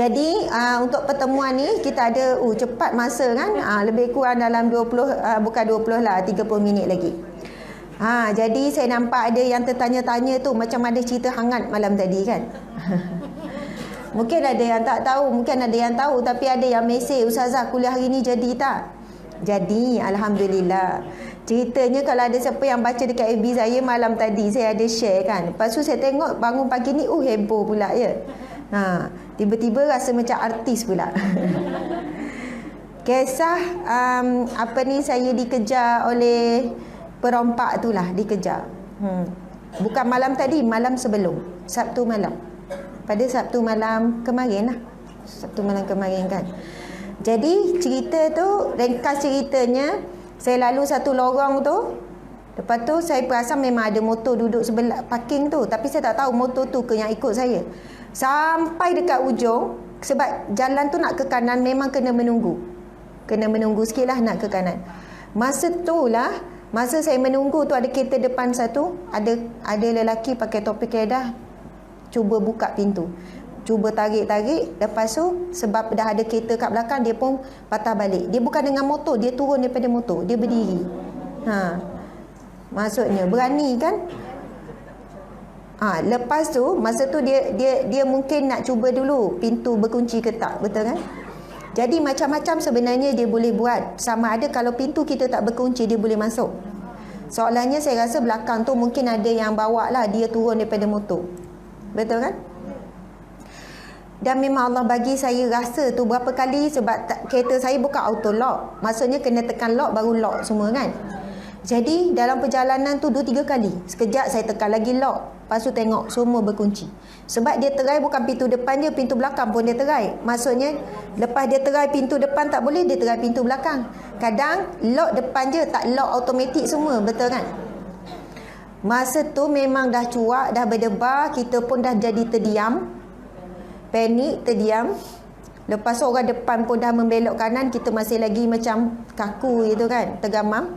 Jadi untuk pertemuan ni kita ada cepat masa kan, lebih kurang dalam 20 bukan 20 lah, 30 minit lagi. Jadi saya nampak ada yang tertanya-tanya tu macam ada cerita hangat malam tadi kan. Mungkin ada yang tak tahu, mungkin ada yang tahu, tapi ada yang mesej, Ustazah kuliah hari ni jadi tak? Jadi alhamdulillah. Ceritanya kalau ada siapa yang baca dekat FB saya malam tadi, saya ada share kan. Lepas tu saya tengok bangun pagi ni heboh pula ya. Tiba-tiba rasa macam artis pula. Kisah saya dikejar oleh perompak tu lah, dikejar. Bukan malam tadi, malam sebelum, Sabtu malam. Pada Sabtu malam kemarin lah. Sabtu malam kemarin kan. Jadi cerita tu, ringkas ceritanya, saya lalu satu lorong tu. Lepas tu saya perasan memang ada motor duduk sebelah parking tu, tapi saya tak tahu motor tu ke yang ikut saya. Sampai dekat ujung, sebab jalan tu nak ke kanan memang kena menunggu. Kena menunggu sikit lah nak ke kanan. Masa tu lah, masa saya menunggu tu ada kereta depan satu, ada lelaki pakai topi kedah cuba buka pintu. Cuba tarik-tarik, lepas tu sebab dah ada kereta kat belakang, dia pun patah balik. Dia bukan dengan motor, dia turun daripada motor, dia berdiri. Maksudnya berani kan? Lepas tu masa tu dia mungkin nak cuba dulu pintu berkunci ke tak, betul kan? Jadi macam-macam sebenarnya dia boleh buat. Sama ada kalau pintu kita tak berkunci, dia boleh masuk. Soalannya saya rasa belakang tu mungkin ada yang bawa lah dia turun daripada motor. Betul kan? Dan memang Allah bagi saya rasa tu berapa kali, sebab kereta saya bukan auto lock. Maksudnya kena tekan lock baru lock semua kan. Jadi dalam perjalanan tu 2-3 kali. Sekejap saya tekan lagi lock, lepas tu tengok semua berkunci. Sebab dia terai bukan pintu depan je, pintu belakang pun dia terai. Maksudnya lepas dia terai pintu depan tak boleh, dia terai pintu belakang. Kadang lock depan je, tak lock automatik semua, betul kan? Masa tu memang dah cuak, dah berdebar, kita pun dah jadi terdiam. Panik, terdiam. Lepas tu orang depan pun dah membelok kanan, kita masih lagi macam kaku gitu kan, tergamam.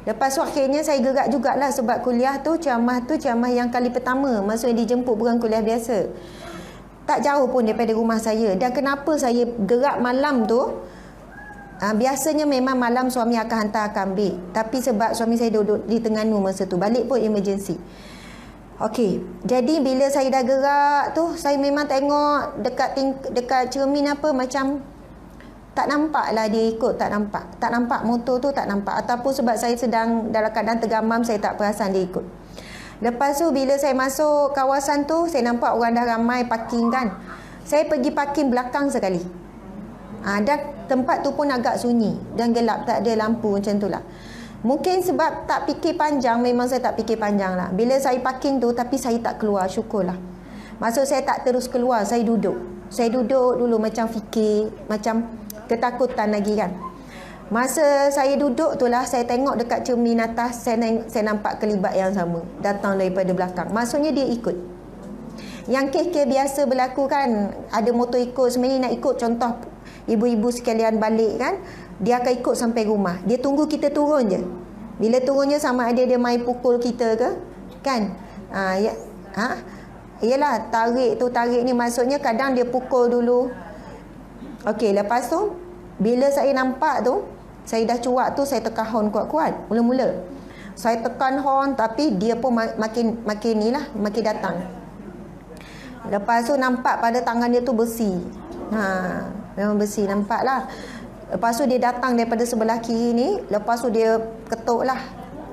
Lepas tu akhirnya saya gerak jugalah, sebab kuliah tu ceramah yang kali pertama. Maksudnya dijemput, bukan kuliah biasa. Tak jauh pun daripada rumah saya. Dan kenapa saya gerak malam tu, biasanya memang malam suami akan hantar, akan ambil. Tapi sebab suami saya duduk di Terengganu masa tu, balik pun emergency. Okey, jadi bila saya dah gerak tu, saya memang tengok dekat cermin apa, macam tak nampak lah dia ikut, tak nampak motor tu, tak nampak. Ataupun sebab saya sedang dalam keadaan tergamam, saya tak perasan dia ikut. Lepas tu bila saya masuk kawasan tu, saya nampak orang dah ramai parking kan. Saya pergi parking belakang sekali. Dan tempat tu pun agak sunyi dan gelap, tak ada lampu macam tu lah. Mungkin sebab tak fikir panjang, memang saya tak fikir panjang lah. Bila saya parking tu, tapi saya tak keluar, syukurlah. Maksud saya tak terus keluar, saya duduk. Saya duduk dulu macam fikir, macam ketakutan lagi kan. Masa saya duduk tu lah, saya tengok dekat cermin atas, saya nampak kelibat yang sama datang daripada belakang. Maksudnya dia ikut. Yang kes-kes biasa berlaku kan, ada motor ikut, sebenarnya nak ikut, contoh ibu-ibu sekalian balik kan, dia akan ikut sampai rumah. Dia tunggu kita turun je. Bila turunnya sama ada dia mai pukul kita ke, kan? Yalah, tarik ni maksudnya kadang dia pukul dulu. Okey, lepas tu bila saya nampak tu, saya dah cuak tu, saya tekan horn kuat-kuat mula-mula. Saya tekan horn, tapi dia pun makin ni lah, makin datang. Lepas tu nampak pada tangan dia tu besi. Memang besi, nampak lah. Lepas tu dia datang daripada sebelah kiri ni. Lepas tu dia ketuk lah.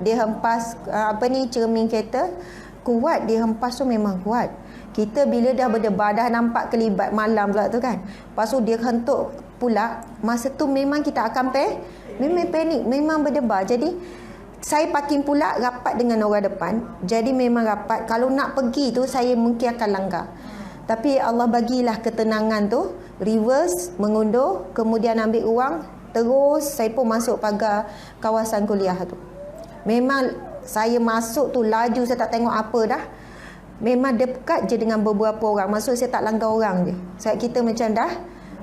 Dia hempas cermin kereta. Kuat dia hempas tu, memang kuat. Kita bila dah berdebar, dah nampak kelibat malam pula tu kan. Lepas tu dia hentuk pula. Masa tu memang kita akan memang panik, memang berdebar. Jadi saya parking pula rapat dengan orang depan. Jadi memang rapat. Kalau nak pergi tu, saya mungkin akan langgar. Tapi Allah bagilah ketenangan tu. Reverse, mengundur, kemudian ambil uang. Terus saya pun masuk pagar kawasan kuliah tu. Memang saya masuk tu laju, saya tak tengok apa dah. Memang dekat je dengan beberapa orang. Maksud saya tak langgar orang je. Sebab kita macam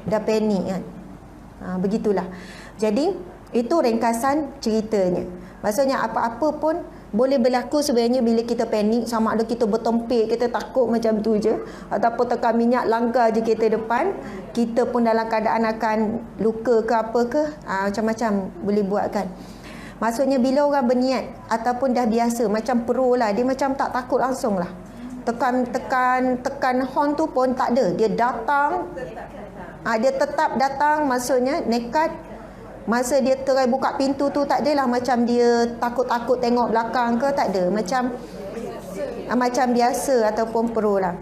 dah panik kan. Begitulah. Jadi itu ringkasan ceritanya. Maksudnya apa-apa pun boleh berlaku sebenarnya bila kita panik, sama ada kita bertempik, kita takut macam tu je, ataupun tekan minyak langgar je kereta depan, kita pun dalam keadaan akan luka ke apa ke, macam-macam boleh buat kan. Maksudnya bila orang berniat ataupun dah biasa macam pro lah, dia macam tak takut langsung lah. Tekan horn tu pun tak ada, dia datang, dia tetap datang, maksudnya nekat. Masa dia try buka pintu tu tak adalah macam dia takut-takut tengok belakang ke, tak ada. Macam biasa ataupun pro lah.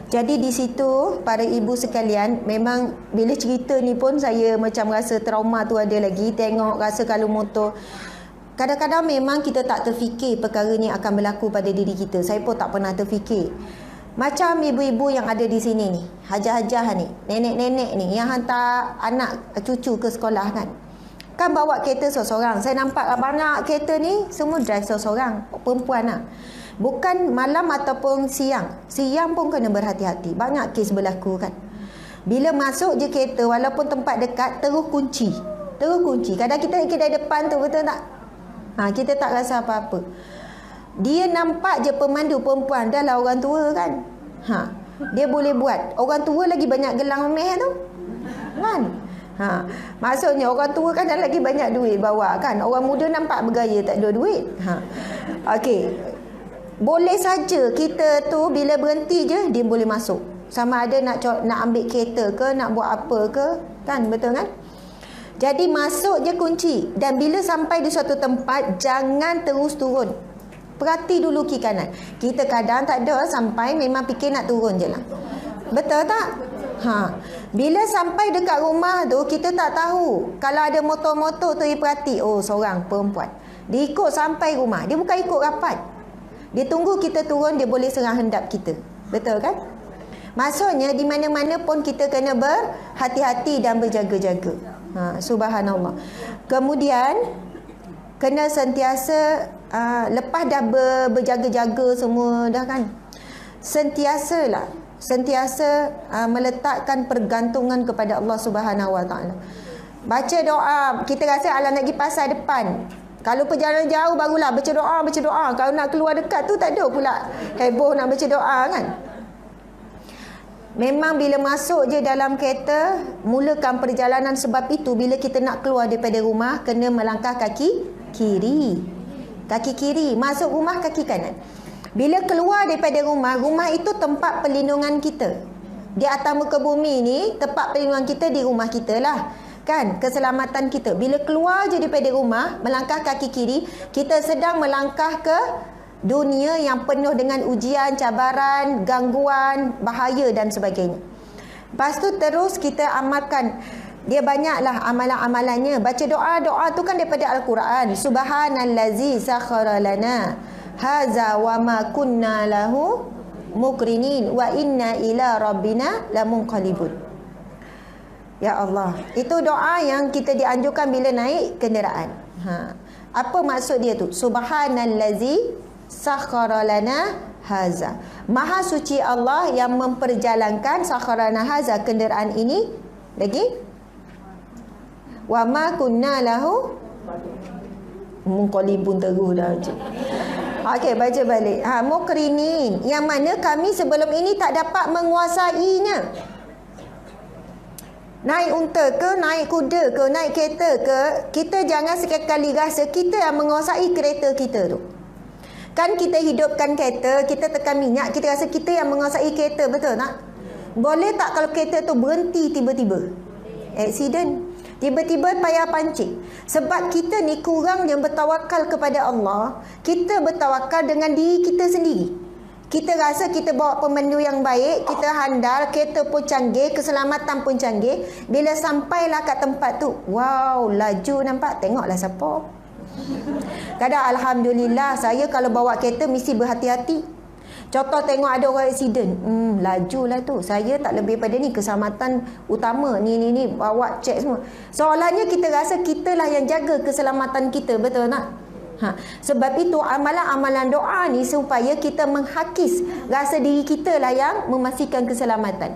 Jadi di situ para ibu sekalian, memang bila cerita ni pun saya macam rasa trauma tu ada lagi. Tengok rasa kalau motor, kadang-kadang memang kita tak terfikir perkara ni akan berlaku pada diri kita. Saya pun tak pernah terfikir. Macam ibu-ibu yang ada di sini ni, hajah-hajah ni, nenek-nenek ni yang hantar anak cucu ke sekolah kan bawa kereta seorang-seorang. Saya nampak banyak kereta ni semua drive seorang-seorang, perempuan lah. Bukan malam ataupun siang pun kena berhati-hati. Banyak kes berlaku kan. Bila masuk je kereta, walaupun tempat dekat, terus kunci. Kadang kita dari depan tu, betul tak? Kita tak rasa apa-apa. Dia nampak je pemandu perempuan, dah lah orang tua kan. Dia boleh buat. Orang tua lagi banyak gelang meh tu kan. Maksudnya orang tua kan dah lagi banyak duit bawa kan. Orang muda nampak bergaya tak ada duit. Okey. Boleh saja kita tu bila berhenti je dia boleh masuk. Sama ada nak ambil kereta ke, nak buat apa ke, kan, betul kan? Jadi masuk je kunci. Dan bila sampai di suatu tempat, jangan terus turun. Perhati dulu kiri kanan. Kita kadang tak ada, sampai memang fikir nak turun je lah. Betul tak? Bila sampai dekat rumah tu, kita tak tahu. Kalau ada motor-motor tu, dia perhati. Oh, seorang perempuan. Dia ikut sampai rumah. Dia bukan ikut rapat. Dia tunggu kita turun, dia boleh serang hendap kita. Betul kan? Maksudnya, di mana-mana pun kita kena berhati-hati dan berjaga-jaga. Subhanallah. Kemudian, kena sentiasa lepas dah berjaga-jaga semua dah kan, sentiasa meletakkan pergantungan kepada Allah Subhanahu Wa Taala. Baca doa. Kita rasa alam nak pergi pasar depan, kalau perjalanan jauh barulah baca doa. Kalau nak keluar dekat tu tak ada pula heboh nak baca doa kan. Memang bila masuk je dalam kereta, mulakan perjalanan. Sebab itu bila kita nak keluar daripada rumah, kena melangkah kaki kiri, masuk rumah kaki kanan. Bila keluar daripada rumah itu tempat perlindungan kita. Di atas muka bumi ni, tempat perlindungan kita di rumah kita lah, kan, keselamatan kita. Bila keluar je daripada rumah, melangkah kaki kiri, kita sedang melangkah ke dunia yang penuh dengan ujian, cabaran, gangguan, bahaya dan sebagainya. Lepas tu terus kita amalkan. Dia banyaklah amalan-amalannya. Baca doa tu kan daripada Al-Quran. Subhanallazi sakhara lana haza wa ma kunna lahu mukrinin wa inna ila rabbina lamunqalibun. Ya Allah. Itu doa yang kita dianjurkan bila naik kenderaan. Apa maksud dia tu? Subhanallazi sakhara lana haza. Maha suci Allah yang memperjalankan sakharana haza, kenderaan ini. Lagi? Wa ma kunna lahu munqalibun, terus dah je. Okey, baca balik. Mukrinin, yang mana kami sebelum ini tak dapat menguasainya. Naik unta ke, naik kuda ke, naik kereta ke, kita jangan sekali rasa kita yang menguasai kereta kita tu. Kan kita hidupkan kereta, kita tekan minyak, kita rasa kita yang menguasai kereta, betul tak? Boleh tak kalau kereta tu berhenti tiba-tiba? Aksiden. Tiba-tiba payah pancing. Sebab kita ni kurang yang bertawakal kepada Allah. Kita bertawakal dengan diri kita sendiri. Kita rasa kita bawa pemandu yang baik, kita handal, kereta pun canggih, keselamatan pun canggih. Bila sampailah kat tempat tu, wow, laju nampak, tengoklah siapa. Kadang alhamdulillah, saya kalau bawa kereta mesti berhati-hati. Contoh tengok ada orang aksiden, lajulah tu. Saya tak lebih pada ni, keselamatan utama ni bawa cek semua. Soalannya kita rasa kitalah yang jaga keselamatan kita, betul tak? Sebab itu amalan-amalan doa ni supaya kita menghakis rasa diri kita lah yang memastikan keselamatan.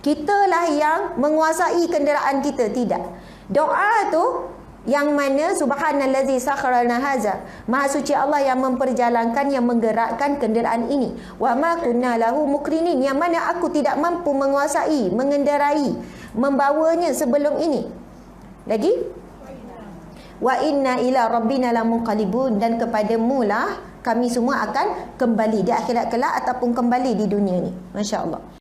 Kita lah yang menguasai kenderaan kita, tidak. Doa tu Yang mana subhanallazi sakhara lana haza, maha suci Allah yang memperjalankan, yang menggerakkan kenderaan ini. Wa ma kunna lahu mukrinin, yang mana aku tidak mampu menguasai, mengendarai, membawanya sebelum ini. Lagi? Wa inna ila rabbina lamunqalibun, dan kepadamu lah kami semua akan kembali di akhirat kelak ataupun kembali di dunia ni. Masya-Allah.